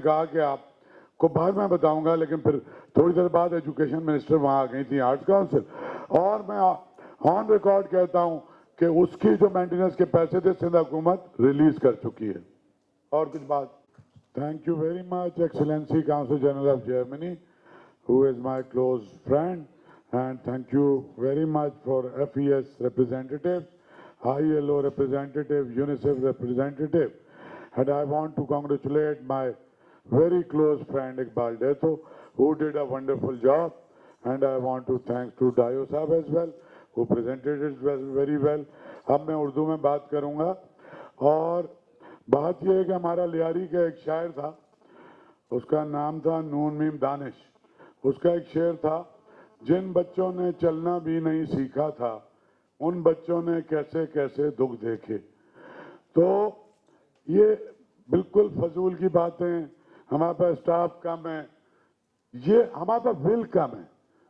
कहा कि आपको बाद में बताऊंगा, लेकिन फिर थोड़ी देर बाद एजुकेशन मिनिस्टर वहां आ गई थी, आर्ट्स काउंसिल, और मैं ऑन रिकॉर्ड कहता हूं कि उसकी जो मेंटेनेंस के पैसे थे सिंध हुकूमत रिलीज कर चुकी है। और कुछ बात? Thank you very much excellency council general of Germany, who is my close friend, and thank you very much for FES representative, ILO representative, UNICEF representative, and I want to congratulate my very close friend Iqbal Detho, who did a wonderful job, and I want to thank to Dayo Saab as well, who presented it very well. अब मैं उर्दू में बात करूंगा, और बात यह है कि हमारा लियारी का एक शायर था, उसका नाम था नून मीम दानिश। उसका एक शेर था, जिन बच्चों ने चलना भी नहीं सीखा था उन बच्चों ने कैसे कैसे दुख देखे। तो ये बिल्कुल फजूल की बातें, हमारे पास स्टाफ कम है, ये हमारे पास विल कम है,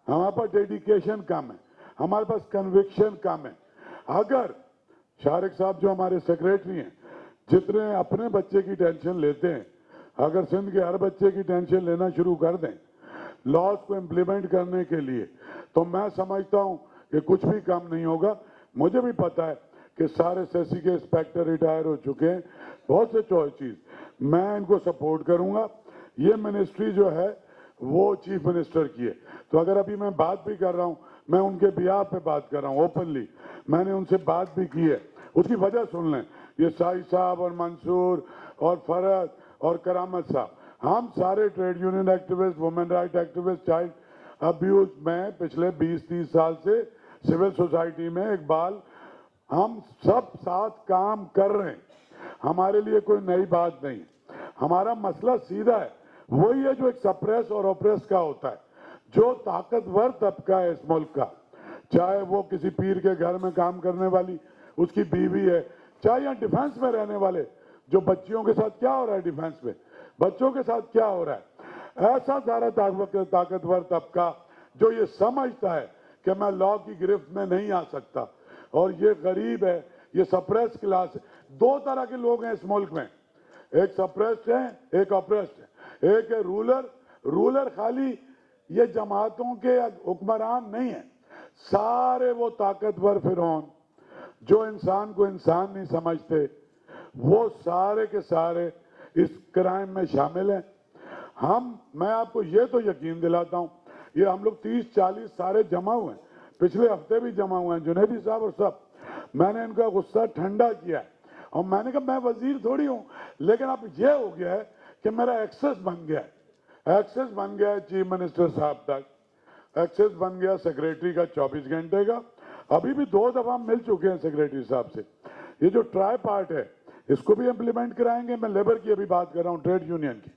हमारे पास डेडिकेशन कम है, हमारे पास कन्विक्शन कम है। अगर शारिक साहब जो हमारे सेक्रेटरी हैं, जितने अपने बच्चे की टेंशन लेते हैं, अगर सिंध के हर बच्चे की टेंशन लेना शुरू कर दें लॉज को इम्प्लीमेंट करने के लिए, तो मैं समझता हूं कि कुछ भी काम नहीं होगा। मुझे भी पता है कि सारे सेसी के इंस्पेक्टर रिटायर हो चुके हैं, बहुत से चीज मैं इनको सपोर्ट करूंगा। ये मिनिस्ट्री जो है वो चीफ मिनिस्टर की है, तो अगर अभी मैं बात भी कर रहा हूं, मैं उनके बिहाफ पे बात कर रहा हूं ओपनली, मैंने उनसे बात भी की है। उसकी वजह सुन लें, ये साई साहब और मंसूर और फरद और करामत साहब, हम सारे trade union activist, women right activist, child abuse में पिछले 20-30 साल से सिविल सोसाइटी में, इकबाल, हम सब साथ काम कर रहे हैं। हमारे लिए कोई नई बात नहीं, हमारा मसला सीधा है, वही है जो एक सप्रेस और ओप्रेस का होता है। जो ताकतवर तबका है इस मुल्क का, चाहे वो किसी पीर के घर में काम करने वाली उसकी बीवी है, चाहे यहाँ डिफेंस में रहने वाले, जो बच्चियों के साथ क्या हो रहा है, डिफेंस में बच्चों के साथ क्या हो रहा है, ऐसा सारा ताकतवर तबका जो ये समझता है कि मैं लॉ की गिरफ्त में नहीं आ सकता, और ये गरीब है, ये सप्रेस क्लास है। दो तरह के लोग हैं इस मुल्क में, एक सप्रेस्ड है, एक ऑप्रेस्ड है। एक है रूलर, रूलर खाली ये जमातों के हुक्मरान नहीं है, सारे वो ताकतवर फिरौन जो इंसान को इंसान नहीं समझते, वो सारे के सारे इस क्राइम में शामिल हैं। मैं आपको ये तो यकीन दिलाता हूं, ये हम लोग 30-40 सारे जमा हुए हैं, पिछले हफ्ते भी जमा हुए हैं, जुनैदी साहब और सब। मैंने इनका गुस्सा ठंडा किया है, और मैंने कहा मैं वजीर थोड़ी हूं, लेकिन अब ये हो गया है कि मेरा एक्सेस बन गया है, एक्सेस बन गया है चीफ मिनिस्टर साहब तक, एक्सेस बन गया सेक्रेटरी का 24 घंटे का। अभी भी 2 दफा मिल चुके हैं सेक्रेटरी साहब से। ये जो ट्राई पार्ट है इसको भी इम्प्लीमेंट कराएंगे। मैं लेबर की अभी बात कर रहा हूँ, ट्रेड यूनियन की,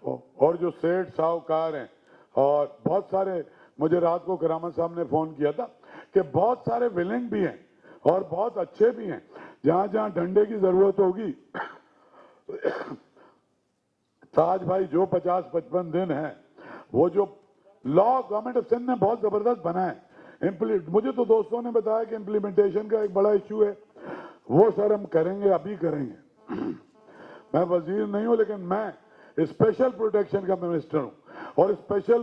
और जो सेठ साहूकार हैं, और बहुत सारे, मुझे रात को करामत साहब ने फोन किया था कि बहुत सारे विलिंग भी हैं और बहुत अच्छे भी हैं। जहां जहां डंडे की जरूरत होगी ताज भाई जो 50-55 दिन है, वो जो लॉ गवर्नमेंट ऑफ सिंध ने बहुत जबरदस्त बना है, मुझे तो दोस्तों ने बताया कि इम्प्लीमेंटेशन का एक बड़ा इश्यू है, वो सर हम करेंगे, अभी करेंगे। मैं वजीर नहीं हूं, लेकिन मैं स्पेशल प्रोटेक्शन का मिनिस्टर हूं, और स्पेशल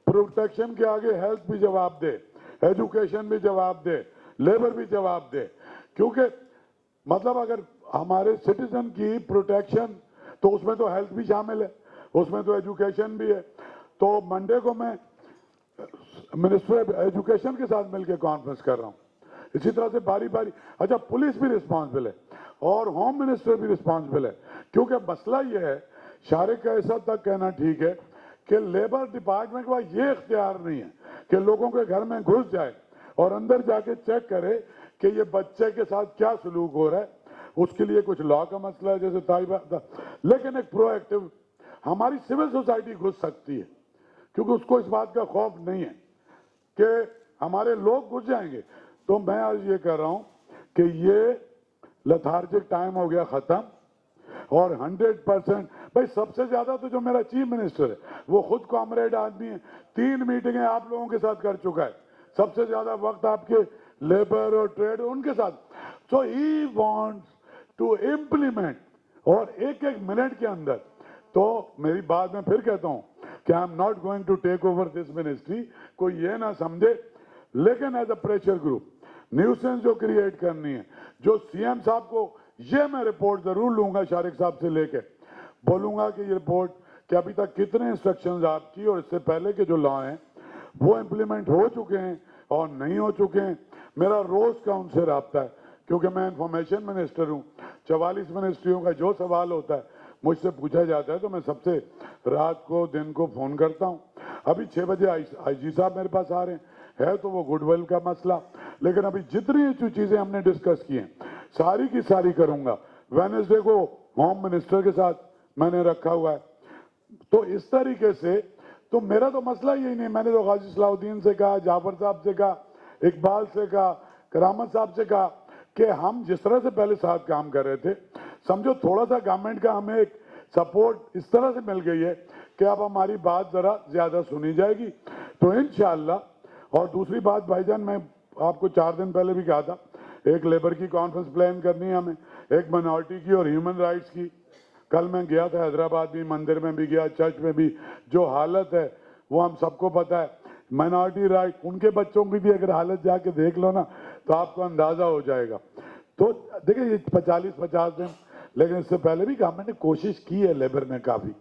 प्रोटेक्शन के आगे हेल्थ भी जवाब दे, एजुकेशन भी जवाब दे, लेबर भी जवाब दे, क्योंकि मतलब अगर हमारे सिटीजन की प्रोटेक्शन, तो उसमें तो हेल्थ भी शामिल है, उसमें तो एजुकेशन भी है। तो मंडे को मैं मिनिस्टर एजुकेशन के साथ मिलकर कॉन्फ्रेंस कर रहा हूं, इसी तरह से बारी बारी। अच्छा, पुलिस भी रिस्पॉन्सिबल है और होम मिनिस्टर भी रिस्पॉन्सिबल है, क्योंकि मसला यह है, शारिक का ऐसा तक कहना ठीक है कि लेबर डिपार्टमेंट का ये इख्तियार नहीं है कि लोगों के घर में घुस जाए और अंदर जाके चेक करे कि ये बच्चे के साथ क्या सलूक हो रहा है। उसके लिए कुछ लॉ का मसला है, जैसे ताइबा, लेकिन एक प्रोएक्टिव हमारी सिविल सोसाइटी घुस सकती है, क्योंकि उसको इस बात का खौफ नहीं है कि हमारे लोग घुस जाएंगे। तो मैं आज ये कह रहा हूं कि ये लथार्जिक टाइम हो गया खत्म, और 100% भाई, सबसे ज्यादा तो जो मेरा चीफ मिनिस्टर है वो खुद कॉमरेड आदमी है, 3 मीटिंगें आप लोगों के साथ कर चुका है, सबसे ज्यादा वक्त आपके लेबर और ट्रेड उनके साथ। सो ही वांट्स टू इम्प्लीमेंट, और एक एक मिनट के अंदर तो मेरी बात मैं फिर कहता हूं कि I am not going to take over this ministry, कोई ये ना समझे, लेकिन as a pressure group nuisance जो क्रिएट करनी है, जो सीएम साहब को ये मैं रिपोर्ट जरूर लूंगा शारिक साहब से लेके, बोलूंगा कि ये रिपोर्ट कि अभी तक कितने इंस्ट्रक्शंस आपकी और इससे पहले के जो लॉ हैं वो इम्प्लीमेंट हो चुके हैं और नहीं हो चुके हैं। मेरा रोज का उनसे रब्ता है, क्योंकि मैं इंफॉर्मेशन मिनिस्टर हूँ। 44 मिनिस्ट्रियों का जो सवाल होता है मुझसे पूछा जाता है, तो मैं सबसे रात को दिन को फोन करता हूँ। अभी 6 बजे आईजी साहब मेरे पास आ रहे हैं, है तो वो गुडविल का मसला, लेकिन अभी जितनी जो चीजें हमने डिस्कस की हैं सारी की सारी करूंगा। वेडनेसडे को होम मिनिस्टर के साथ मैंने रखा हुआ है। तो इस तरीके से तो मेरा तो मसला यही नहीं, मैंने तो गाजी सलाउद्दीन से कहा, जाफर साहब से कहा, इकबाल से कहा, करामत साहब से कहा कि हम जिस तरह से पहले साथ काम कर रहे थे, समझो थोड़ा सा गवर्नमेंट का हमें एक सपोर्ट इस तरह से मिल गई है कि अब हमारी बात जरा ज्यादा सुनी जाएगी। तो इंशाअल्लाह। और दूसरी बात भाईजान, मैं आपको 4 दिन पहले भी कहा था, एक लेबर की कॉन्फ्रेंस प्लान करनी है हमें, एक माइनॉरिटी की और ह्यूमन राइट्स की। कल मैं गया था हैदराबाद भी, मंदिर में भी गया, चर्च में भी, जो हालत है वो हम सबको पता है। माइनॉरिटी राइट, उनके बच्चों की भी अगर हालत जाके देख लो ना तो आपको अंदाजा हो जाएगा। तो देखिए ये 40-50 दिन, लेकिन इससे पहले भी गवर्नमेंट ने कोशिश की है लेबर में काफी,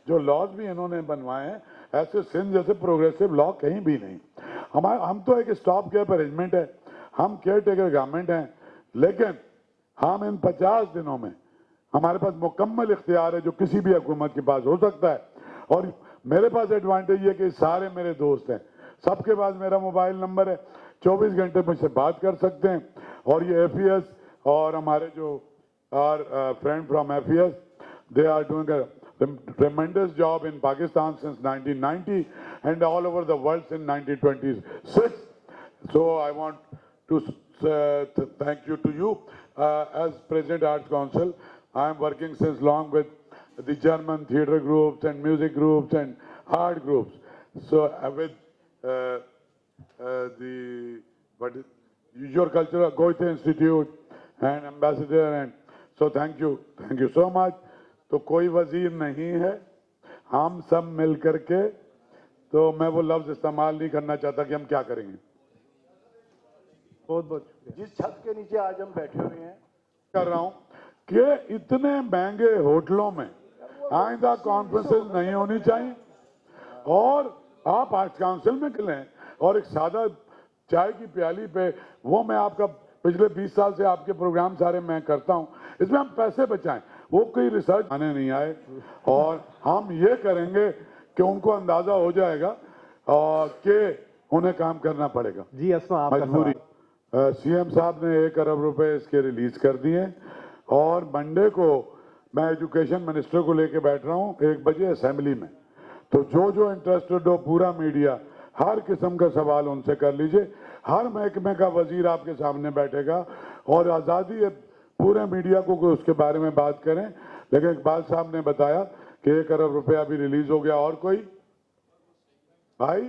जो लॉज भी इन्होंने बनवाए हैं, ऐसे सिंध जैसे प्रोग्रेसिव लॉ कहीं भी नहीं। हम तो एक स्टॉप गैप अरेंजमेंट है, हम केयर टेकर गवर्नमेंट हैं, लेकिन हम इन 50 दिनों में हमारे पास मुकम्मल इख्तियार है जो किसी भी हुकूमत के पास हो सकता है। और मेरे पास एडवांटेज ये कि सारे मेरे दोस्त हैं, सबके पास मेरा मोबाइल नंबर है, 24 घंटे मुझसे बात कर सकते हैं। और ये एफईएस और हमारे जो our friend from FES, they are doing a tremendous job in Pakistan since 1990 and all over the world since 1926. So I want to thank you to you as President Arts Council. I am working since long with the German theatre groups and music groups and art groups. So with your cultural Goethe Institute and ambassador, and so thank you so much. तो कोई वजीर नहीं है, हम सब मिल करके, तो मैं वो लफ्ज इस्तेमाल नहीं करना चाहता कि हम क्या करेंगे। बहुत बहुत जिस छत के नीचे आज हम बैठे हुए हैं, कर रहा हूं कि इतने महंगे होटलों में आइंदा कॉन्फ्रेंसेस नहीं होनी चाहिए। और आप आर्ट्स काउंसिल में लें और एक सादा चाय की प्याली पे, वो मैं आपका पिछले 20 साल से आपके प्रोग्राम सारे मैं करता हूं, इसमें हम पैसे बचाएं, वो कोई रिसर्च आने नहीं आए। और हम ये करेंगे कि उनको अंदाजा हो जाएगा कि उन्हें काम करना पड़ेगा। जी अस्मा, आपका मजबूरी। सीएम साहब ने 1 अरब रुपए इसके रिलीज कर दिए और मंडे को मैं एजुकेशन मिनिस्टर को लेके बैठ रहा हूँ 1 बजे असेंबली में। तो जो इंटरेस्टेड हो, पूरा मीडिया, हर किस्म का सवाल उनसे कर लीजिए। हर महकमे का वजीर आपके सामने बैठेगा और आज़ादी है पूरे मीडिया को उसके बारे में बात करें। लेकिन इकबाल साहब ने बताया कि 1 अरब रुपया अभी रिलीज हो गया। और कोई भाई